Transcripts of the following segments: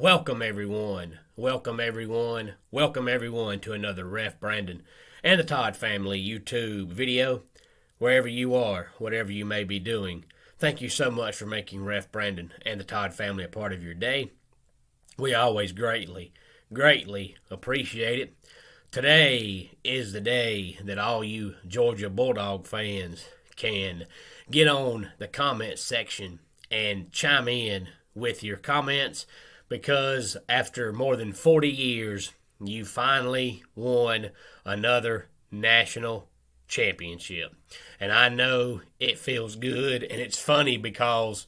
Welcome everyone. Welcome everyone. Welcome everyone to another Ref Brandon and the Todd family YouTube video. Wherever you are, whatever you may be doing, thank you so much for making Ref Brandon and the Todd family a part of your day. We always greatly appreciate it. Today is the day that all you Georgia Bulldog fans can get on the comment section and chime in with your comments, because after more than 40 years, you finally won another national championship. And I know it feels good, and it's funny because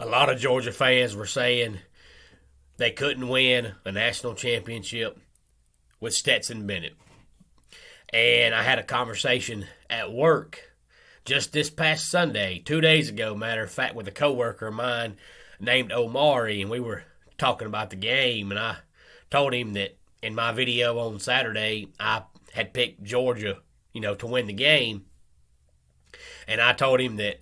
a lot of Georgia fans were saying they couldn't win a national championship with Stetson Bennett. And I had a conversation at work just this past Sunday, 2 days ago, matter of fact, with a coworker of mine named Omari, and we were talking about the game, and I told him that in my video on Saturday, I had picked Georgia, to win the game. And I told him that,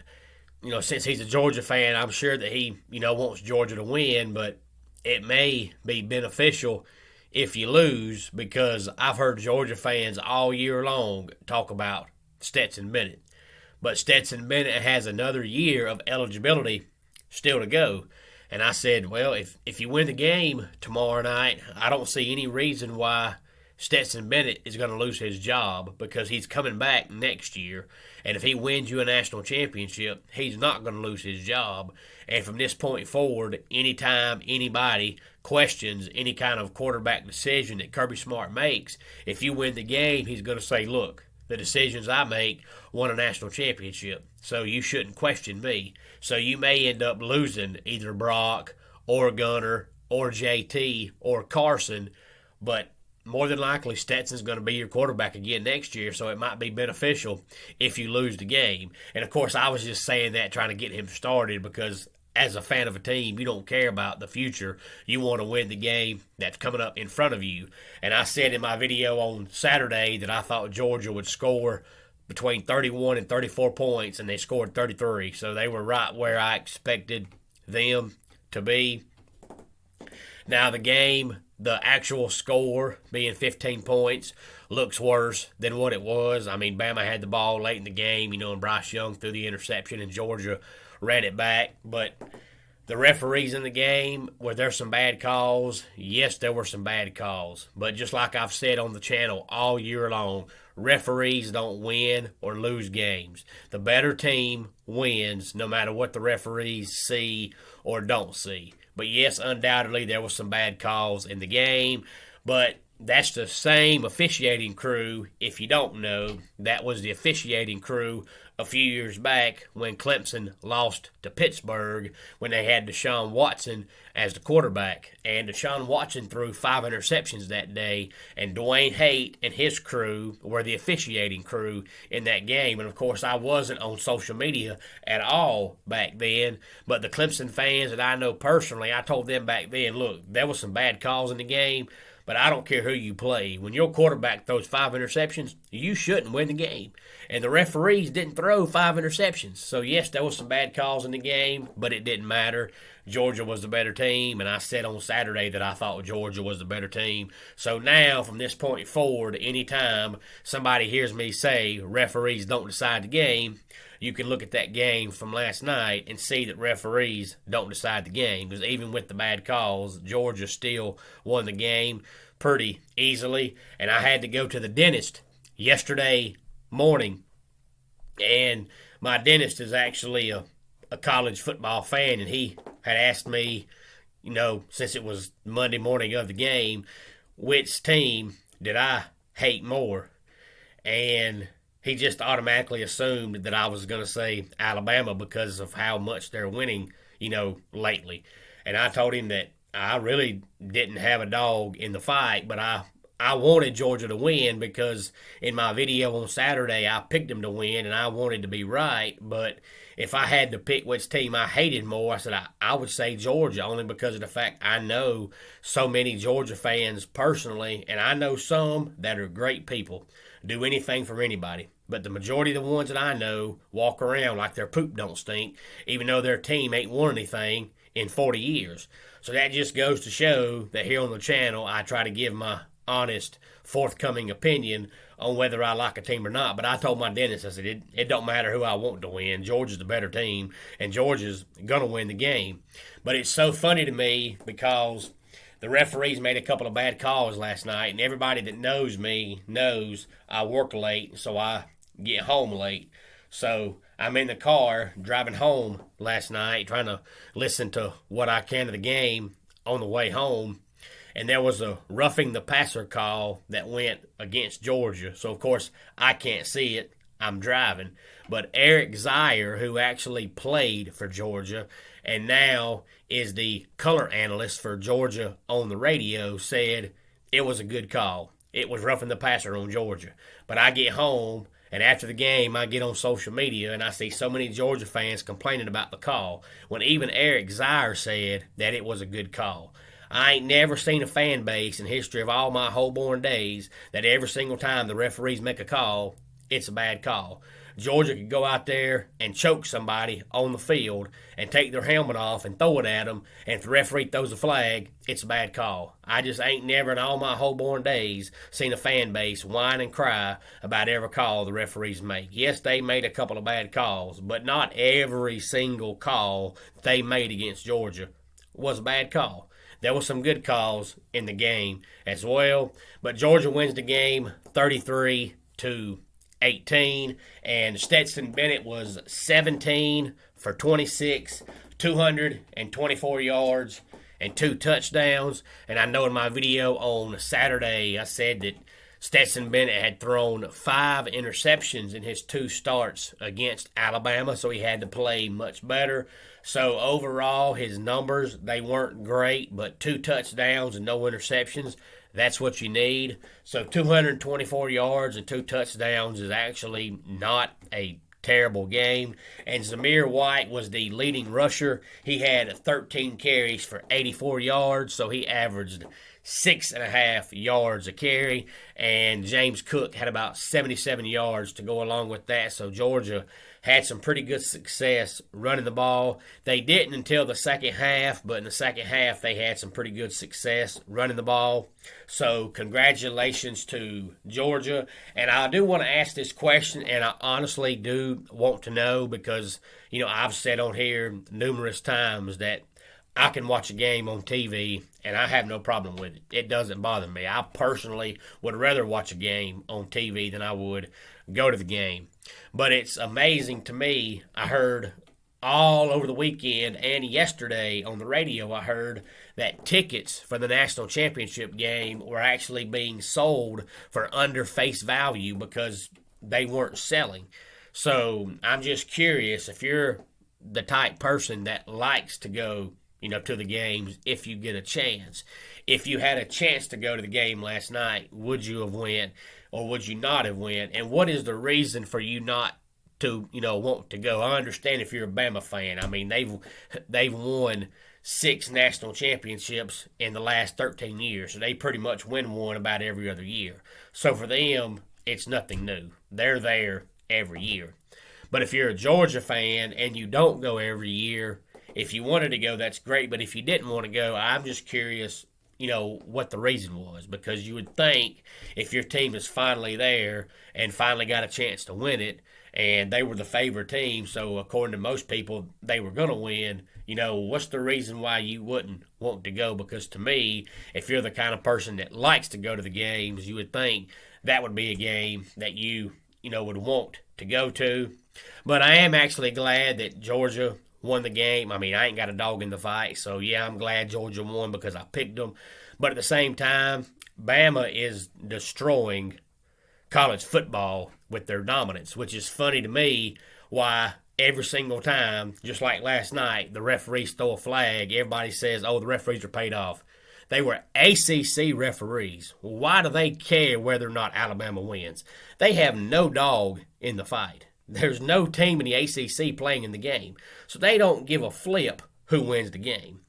since he's a Georgia fan, I'm sure that he, wants Georgia to win, but it may be beneficial if you lose, because I've heard Georgia fans all year long talk about Stetson Bennett. But Stetson Bennett has another year of eligibility still to go. And I said, well, if you win the game tomorrow night, I don't see any reason why Stetson Bennett is going to lose his job, because he's coming back next year. And if he wins you a national championship, he's not going to lose his job. And from this point forward, anytime anybody questions any kind of quarterback decision that Kirby Smart makes, if you win the game, he's going to say, look, the decisions I make won a national championship, so you shouldn't question me. So you may end up losing either Brock or Gunner or JT or Carson, but more than likely Stetson's going to be your quarterback again next year, so it might be beneficial if you lose the game. And, of course, I was just saying that trying to get him started, because as a fan of a team, you don't care about the future. You want to win the game that's coming up in front of you. And I said in my video on Saturday that I thought Georgia would score between 31 and 34 points, and they scored 33. So they were right where I expected them to be. Now the game, the actual score being 15 points, looks worse than what it was. I mean, Bama had the ball late in the game, and Bryce Young threw the interception, and Georgia ran it back. But the referees in the game, were there some bad calls? Yes, there were some bad calls. But just like I've said on the channel all year long, referees don't win or lose games. The better team wins no matter what the referees see or don't see. But yes, undoubtedly there was some bad calls in the game. But that's the same officiating crew. If you don't know, that was the officiating crew a few years back when Clemson lost to Pittsburgh, when they had Deshaun Watson as the quarterback. And Deshaun Watson threw 5 interceptions that day, and Dwayne Haight and his crew were the officiating crew in that game. And, of course, I wasn't on social media at all back then, but the Clemson fans that I know personally, I told them back then, look, there was some bad calls in the game, but I don't care who you play. When your quarterback throws 5 interceptions, you shouldn't win the game. And the referees didn't throw 5 interceptions. So, yes, there was some bad calls in the game, but it didn't matter. Georgia was the better team, and I said on Saturday that I thought Georgia was the better team. So now, from this point forward, anytime somebody hears me say referees don't decide the game, you can look at that game from last night and see that referees don't decide the game. Because even with the bad calls, Georgia still won the game pretty easily. And I had to go to the dentist yesterday morning. And my dentist is actually a college football fan. And he had asked me, since it was Monday morning of the game, which team did I hate more? And he just automatically assumed that I was going to say Alabama because of how much they're winning, lately. And I told him that I really didn't have a dog in the fight, but I wanted Georgia to win, because in my video on Saturday, I picked them to win, and I wanted to be right. But if I had to pick which team I hated more, I said I would say Georgia, only because of the fact I know so many Georgia fans personally, and I know some that are great people, do anything for anybody. But the majority of the ones that I know walk around like their poop don't stink, even though their team ain't won anything in 40 years. So that just goes to show that here on the channel, I try to give my honest, forthcoming opinion on whether I like a team or not. But I told my dentist, I said, it don't matter who I want to win. Georgia's the better team, and Georgia's going to win the game. But it's so funny to me because the referees made a couple of bad calls last night, and everybody that knows me knows I work late, so I get home late. So I'm in the car driving home last night trying to listen to what I can of the game on the way home, and there was a roughing the passer call that went against Georgia. So, of course, I can't see it. I'm driving. But Eric Zeier, who actually played for Georgia and now is the color analyst for Georgia on the radio, said it was a good call. It was roughing the passer on Georgia. But I get home, and after the game, I get on social media, and I see so many Georgia fans complaining about the call, when even Eric Zeier said that it was a good call. I ain't never seen a fan base in history of all my Holborn days that every single time the referees make a call, it's a bad call. Georgia could go out there and choke somebody on the field and take their helmet off and throw it at them, and if the referee throws a flag, it's a bad call. I just ain't never in all my Holborn days seen a fan base whine and cry about every call the referees make. Yes, they made a couple of bad calls, but not every single call they made against Georgia was a bad call. There were some good calls in the game as well, but Georgia wins the game 33-18, and Stetson Bennett was 17 for 26, 224 yards, and 2 touchdowns. And I know in my video on Saturday I said that Stetson Bennett had thrown 5 interceptions in his 2 starts against Alabama, so he had to play much better. So overall, his numbers, they weren't great, but 2 touchdowns and no interceptions, that's what you need. So 224 yards and 2 touchdowns is actually not a terrible game. And Zamir White was the leading rusher. He had 13 carries for 84 yards, so he averaged 6.5 yards a carry, and James Cook had about 77 yards to go along with that. So Georgia had some pretty good success running the ball. They didn't until the second half, but in the second half they had some pretty good success running the ball. So congratulations to Georgia. And I do want to ask this question, and I honestly do want to know because, you know, I've said on here numerous times that I can watch a game on TV, and I have no problem with it. It doesn't bother me. I personally would rather watch a game on TV than I would go to the game. But it's amazing to me. I heard all over the weekend and yesterday on the radio, I heard that tickets for the national championship game were actually being sold for under face value because they weren't selling. So I'm just curious if you're the type person that likes to go, you know, to the games if you get a chance. If you had a chance to go to the game last night, would you have went or would you not have went? And what is the reason for you not to, you know, want to go? I understand if you're a Bama fan. I mean, they've won 6 national championships in the last 13 years. So they pretty much win one about every other year. So for them, it's nothing new. They're there every year. But if you're a Georgia fan and you don't go every year, if you wanted to go, that's great. But if you didn't want to go, I'm just curious, you know, what the reason was. Because you would think if your team is finally there and finally got a chance to win it, and they were the favorite team, so according to most people, they were going to win, you know, what's the reason why you wouldn't want to go? Because to me, if you're the kind of person that likes to go to the games, you would think that would be a game that you know, would want to go to. But I am actually glad that Georgia won the game. I mean, I ain't got a dog in the fight, so yeah, I'm glad Georgia won because I picked them. But at the same time, Bama is destroying college football with their dominance, which is funny to me why every single time, just like last night, the referees throw a flag, everybody says, oh, the referees are paid off. They were ACC referees. Why do they care whether or not Alabama wins? They have no dog in the fight. There's no team in the ACC playing in the game. So they don't give a flip who wins the game.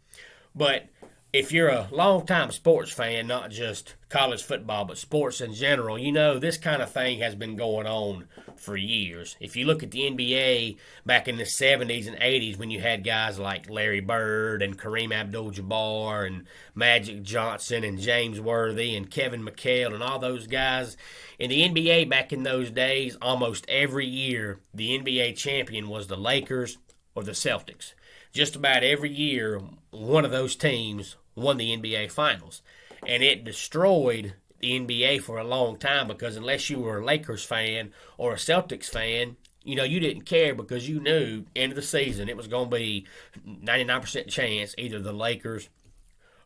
But if you're a long-time sports fan, not just college football, but sports in general, you know this kind of thing has been going on for years. If you look at the NBA back in the 70s and 80s when you had guys like Larry Bird and Kareem Abdul-Jabbar and Magic Johnson and James Worthy and Kevin McHale and all those guys, in the NBA back in those days, almost every year the NBA champion was the Lakers or the Celtics. Just about every year, one of those teams won the NBA Finals. And it destroyed the NBA for a long time because unless you were a Lakers fan or a Celtics fan, you know, you didn't care because you knew end of the season it was going to be 99% chance either the Lakers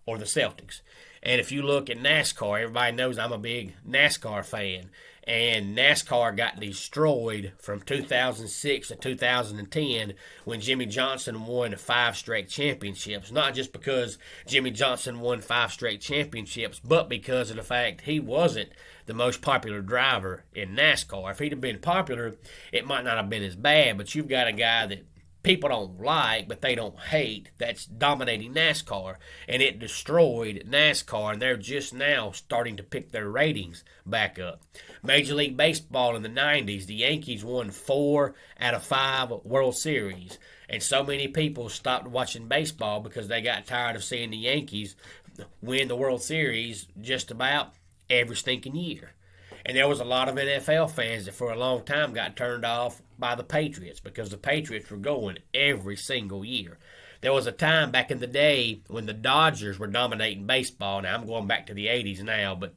or the Celtics. And if you look at NASCAR, everybody knows I'm a big NASCAR fan. And NASCAR got destroyed from 2006 to 2010 when Jimmy Johnson won 5 straight championships. Not just because Jimmy Johnson won 5 straight championships, but because of the fact he wasn't the most popular driver in NASCAR. If he'd have been popular, it might not have been as bad, but you've got a guy that people don't like, but they don't hate, that's dominating NASCAR. And it destroyed NASCAR, and they're just now starting to pick their ratings back up. Major League Baseball in the 90s, the Yankees won 4 out of 5 World Series. And so many people stopped watching baseball because they got tired of seeing the Yankees win the World Series just about every stinking year. And there was a lot of NFL fans that for a long time got turned off by the Patriots because the Patriots were going every single year. There was a time back in the day when the Dodgers were dominating baseball. Now, I'm going back to the 80s now, but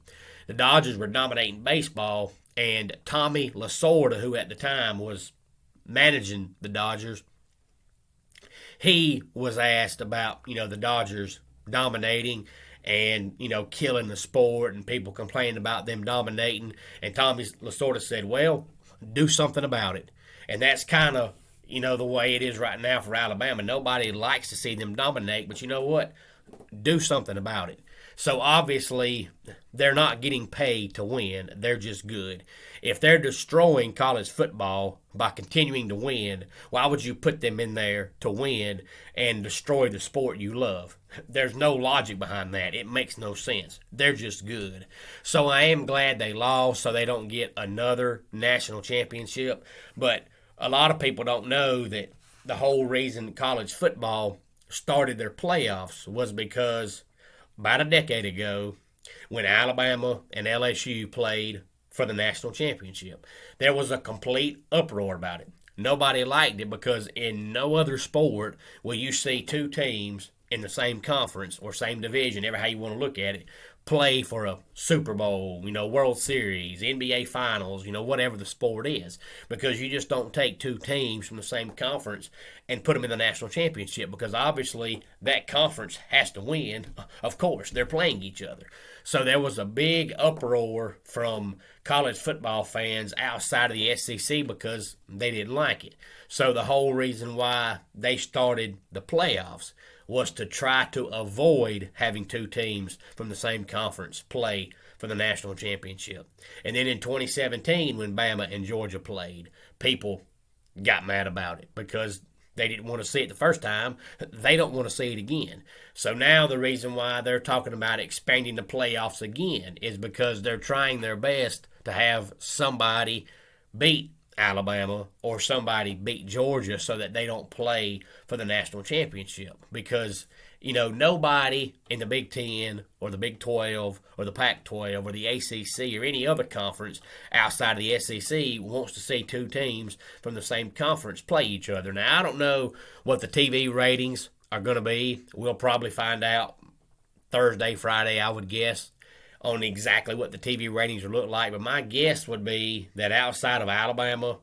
the Dodgers were dominating baseball, and Tommy Lasorda, who at the time was managing the Dodgers, he was asked about, the Dodgers dominating and, killing the sport, and people complaining about them dominating. And Tommy Lasorda said, well, do something about it. And that's kind of, the way it is right now for Alabama. Nobody likes to see them dominate, but you know what? Do something about it. So obviously, they're not getting paid to win. They're just good. If they're destroying college football by continuing to win, why would you put them in there to win and destroy the sport you love? There's no logic behind that. It makes no sense. They're just good. So I am glad they lost so they don't get another national championship. But a lot of people don't know that the whole reason college football started their playoffs was because about a decade ago, when Alabama and LSU played for the national championship, there was a complete uproar about it. Nobody liked it because in no other sport will you see 2 teams in the same conference or same division, ever how you want to look at it, play for a Super Bowl, World Series, NBA Finals, whatever the sport is. Because you just don't take 2 teams from the same conference and put them in the national championship, because obviously that conference has to win. Of course, they're playing each other. So there was a big uproar from college football fans outside of the SEC because they didn't like it. So the whole reason why they started the playoffs was to try to avoid having 2 teams from the same conference play for the national championship. And then in 2017, when Bama and Georgia played, people got mad about it because they didn't want to see it the first time. They don't want to see it again. So now the reason why they're talking about expanding the playoffs again is because they're trying their best to have somebody beat Alabama or somebody beat Georgia so that they don't play for the national championship. Because, nobody in the Big Ten or the Big 12 or the Pac-12 or the ACC or any other conference outside of the SEC wants to see 2 teams from the same conference play each other. Now, I don't know what the TV ratings are going to be. We'll probably find out Thursday, Friday, I would guess, on exactly what the TV ratings will look like. But my guess would be that outside of Alabama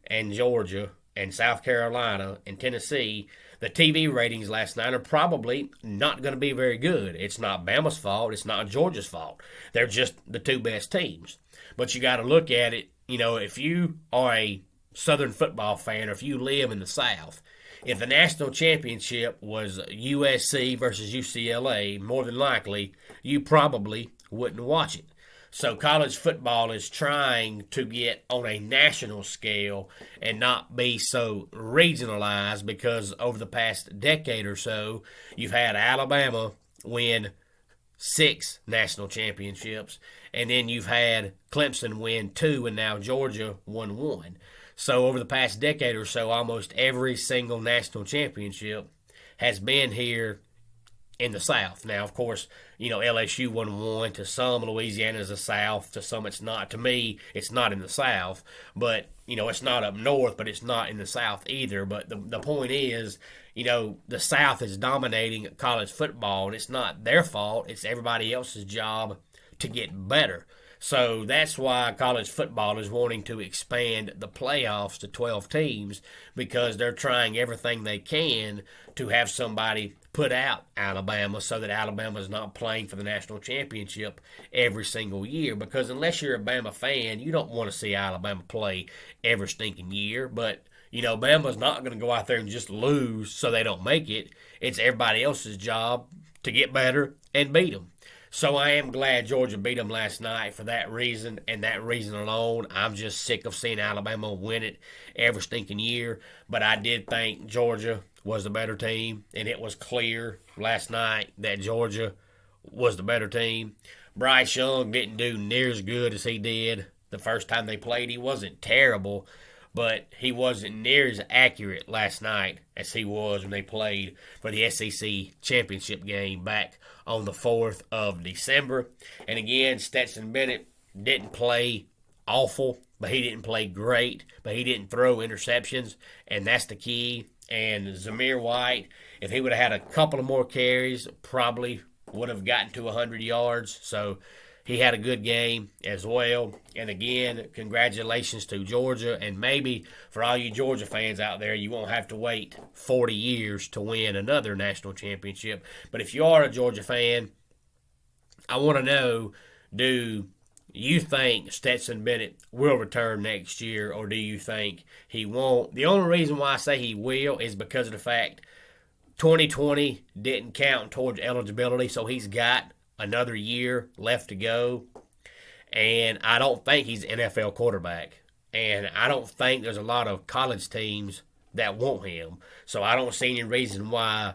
and Georgia and South Carolina and Tennessee, the TV ratings last night are probably not going to be very good. It's not Bama's fault. It's not Georgia's fault. They're just the 2 best teams. But you got to look at it, if you are a Southern football fan or if you live in the South, if the national championship was USC versus UCLA, more than likely, you probably wouldn't watch it. So college football is trying to get on a national scale and not be so regionalized, because over the past decade or so, you've had Alabama win 6 national championships, and then you've had Clemson win 2, and now Georgia won 1. So over the past decade or so, almost every single national championship has been here in the South. Now, of course, LSU won 1. To some, Louisiana's the South. To some, it's not. To me, it's not in the South. But, it's not up north, but it's not in the South either. But the point is, the South is dominating college football, and it's not their fault. It's everybody else's job to get better. So that's why college football is wanting to expand the playoffs to 12 teams, because they're trying everything they can to have somebody put out Alabama so that Alabama's not playing for the national championship every single year. Because unless you're a Bama fan, you don't want to see Alabama play every stinking year. But Bama's not going to go out there and just lose so they don't make it. It's everybody else's job to get better and beat them. So I am glad Georgia beat them last night for that reason, and that reason alone. I'm just sick of seeing Alabama win it every stinking year. But I did think Georgia was the better team, and it was clear last night that Georgia was the better team. Bryce Young didn't do near as good as he did the first time they played. He wasn't terrible, but he wasn't near as accurate last night as he was when they played for the SEC championship game back on the 4th of December. And again, Stetson Bennett didn't play awful, but he didn't play great, but he didn't throw interceptions, and that's the key. And Zamir White, if he would have had a couple of more carries, probably would have gotten to 100 yards. So he had a good game as well. And again, congratulations to Georgia. And maybe for all you Georgia fans out there, you won't have to wait 40 years to win another national championship. But if you are a Georgia fan, I want to know, do you think Stetson Bennett will return next year, or do you think he won't? The only reason why I say he will is because of the fact 2020 didn't count towards eligibility, so he's got another year left to go. And I don't think he's an NFL quarterback. And I don't think there's a lot of college teams that want him. So I don't see any reason why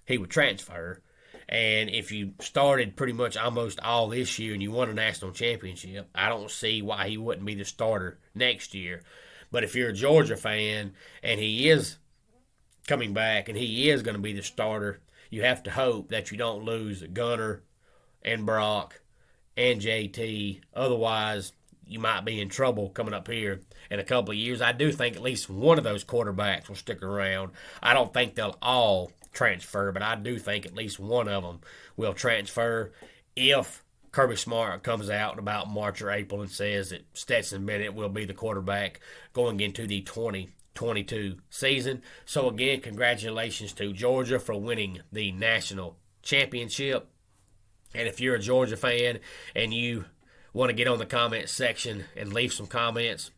he would transfer. And if you started pretty much almost all this year and you won a national championship, I don't see why he wouldn't be the starter next year. But if you're a Georgia fan and he is coming back and he is going to be the starter, you have to hope that you don't lose Gunner and Brock and JT. Otherwise, you might be in trouble coming up here in a couple of years. I do think at least one of those quarterbacks will stick around. I don't think they'll all transfer, but I do think at least one of them will transfer if Kirby Smart comes out in about March or April and says that Stetson Bennett will be the quarterback going into the 2022 season. So again, congratulations to Georgia for winning the national championship. And if you're a Georgia fan and you want to get on the comment section and leave some comments,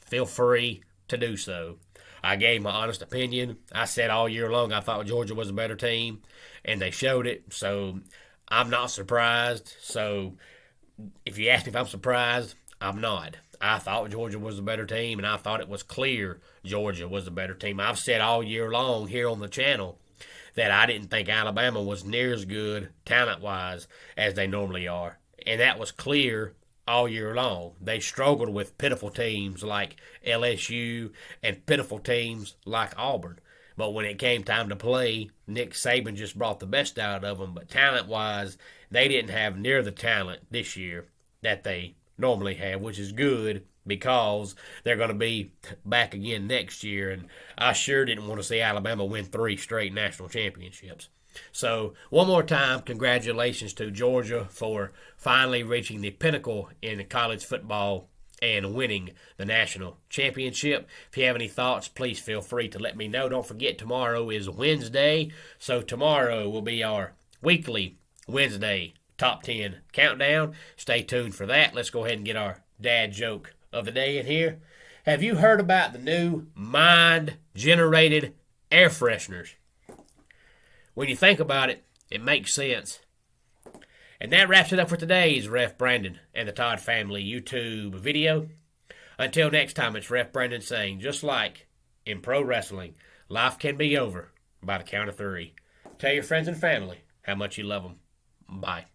feel free to do so. I gave my honest opinion. I said all year long I thought Georgia was a better team, and they showed it. So I'm not surprised. So if you ask me if I'm surprised, I'm not. I thought Georgia was a better team, and I thought it was clear Georgia was a better team. I've said all year long here on the channel that I didn't think Alabama was near as good talent-wise as they normally are. And that was clear all year long. They struggled with pitiful teams like LSU and pitiful teams like Auburn. But when it came time to play, Nick Saban just brought the best out of them. But talent-wise, they didn't have near the talent this year that they normally have, which is good because they're going to be back again next year. And I sure didn't want to see Alabama win 3 straight national championships. So, one more time, congratulations to Georgia for finally reaching the pinnacle in college football and winning the national championship. If you have any thoughts, please feel free to let me know. Don't forget, tomorrow is Wednesday, so tomorrow will be our weekly Wednesday Top 10 countdown. Stay tuned for that. Let's go ahead and get our dad joke of the day in here. Have you heard about the new mind-generated air fresheners? When you think about it, it makes sense. And that wraps it up for today's Ref Brandon and the Todd Family YouTube video. Until next time, it's Ref Brandon saying, just like in pro wrestling, life can be over by the count of 3. Tell your friends and family how much you love them. Bye.